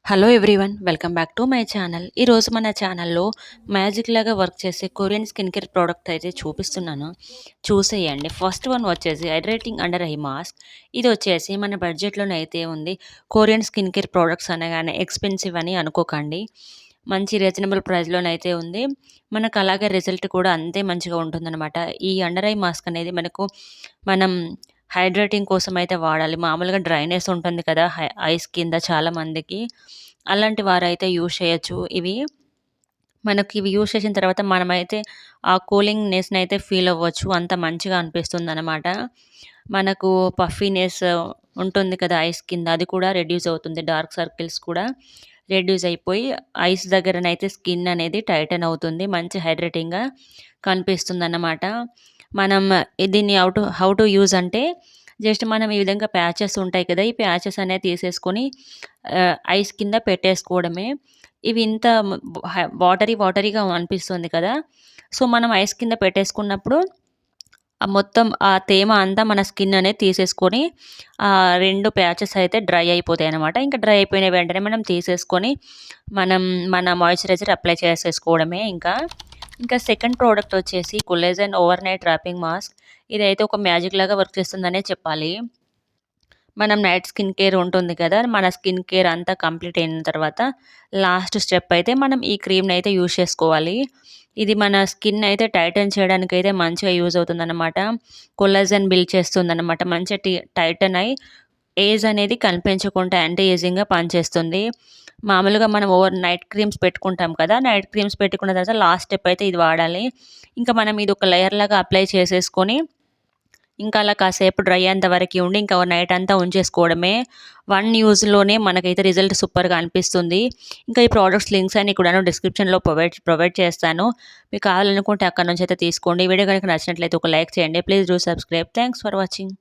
Hello everyone, welcome back to my channel. ఈరోజు మన ఛానల్లో మ్యాజిక్ లాగా వర్క్ చేసే కొరియన్ స్కిన్ కేర్ ప్రోడక్ట్ అయితే చూపిస్తున్నాను. చూసేయండి. ఫస్ట్ వన్ వచ్చేసి హైడ్రేటింగ్ అండర్ ఐ మాస్క్. ఇది వచ్చేసి మన బడ్జెట్లోనే అయితే ఉంది. కొరియన్ స్కిన్ కేర్ ప్రోడక్ట్స్ అనగానే ఎక్స్పెన్సివ్ అని అనుకోకండి. మంచి రీజనబుల్ ప్రైస్లోనైతే ఉంది. మనకు అలాగే రిజల్ట్ కూడా అంతే మంచిగా ఉంటుందన్నమాట. ఈ అండర్ ఐ మాస్క్ అనేది మనం హైడ్రేటింగ్ కోసం అయితే వాడాలి. మామూలుగా డ్రైనెస్ ఉంటుంది కదా ఐస్ కింద చాలామందికి. అలాంటి వారైతే యూజ్ చేయొచ్చు. ఇవి యూజ్ చేసిన తర్వాత మనమైతే ఆ కూలింగ్‌నెస్‌ని అయితే ఫీల్ అవ్వచ్చు. అంత మంచిగా అనిపిస్తుందనమాట. మనకు పఫీనెస్ ఉంటుంది కదా ఐస్ కింద, అది కూడా రెడ్యూస్ అవుతుంది. డార్క్ సర్కిల్స్ కూడా రెడ్యూస్ అయిపోయి ఐస్ దగ్గరనైతే స్కిన్ అనేది టైటన్ అవుతుంది. మంచి హైడ్రేటింగ్‌గా కనిపిస్తుందన్నమాట. మనం దీన్ని హౌ టు యూజ్ అంటే జస్ట్ మనం ఈ విధంగా ప్యాచెస్ ఉంటాయి కదా! ఈ ప్యాచెస్ అనేవి తీసేసుకొని ఐస్ కింద పెట్టేసుకోవడమే. ఇవి ఇంత వాటరీగా అనిపిస్తుంది కదా! సో, మనం ఐస్ కింద పెట్టేసుకున్నప్పుడు మొత్తం ఆ తేమ అంతా మన స్కిన్ అనేది తీసేసుకొని 2 ప్యాచెస్ అయితే డ్రై అయిపోతాయనమాట. ఇంకా డ్రై అయిపోయిన వెంటనే మనం తీసేసుకొని మన మాయిశ్చరైజర్ అప్లై చేసేసుకోవడమే ఇంకా. ఇంకా సెకండ్ ప్రోడక్ట్ వచ్చేసి collagen overnight wrapping mask. ఇదైతే ఒక మ్యాజిక్ లాగా వర్క్ చేస్తుందనే చెప్పాలి. మనం నైట్ స్కిన్ కేర్ ఉంటుంది కదా! మన స్కిన్ కేర్ అంతా కంప్లీట్ అయిన తర్వాత లాస్ట్ స్టెప్ అయితే మనం ఈ క్రీమ్‌ని అయితే యూజ్ చేసుకోవాలి. ఇది మన స్కిన్ అయితే టైటన్ చేయడానికైతే మంచిగా యూజ్ అవుతుందన్నమాట. కొల్లాజెన్ బిల్డ్ చేస్తుందన్నమాట. మంచిగా టైటన్ అయ్యి ఏజ్ అనేది కనిపించకుండా యాంటీ ఏజింగ్‌గా పనిచేస్తుంది. మామూలుగా మనం నైట్ క్రీమ్స్ పెట్టుకుంటాం కదా! నైట్ క్రీమ్స్ పెట్టుకున్న తర్వాత లాస్ట్ స్టెప్ అయితే ఇది వాడాలి. ఇంకా మనం ఇది ఒక లేయర్ లాగా అప్లై చేసేసుకొని ఇంకా అలా కాసేపు డ్రై అయ్యేంత వరకి ఉండి ఇంకా నైట్ అంతా ఉంచేసుకోవడమే. 1 యూజ్‌లోనే మనకైతే రిజల్ట్ సూపర్‌గా అనిపిస్తుంది. ఇంకా ఈ ప్రొడక్ట్స్ లింక్స్ అన్ని కూడాను డిస్క్రిప్షన్‌లో ప్రొవైడ్ చేస్తాను. మీకు కావాలనుకుంటే అక్కడి నుంచి అయితే తీసుకోండి. ఈ వీడియో కనుక నచ్చినట్లయితే ఒక లైక్ చేయండి. Please do subscribe. Thanks for watching.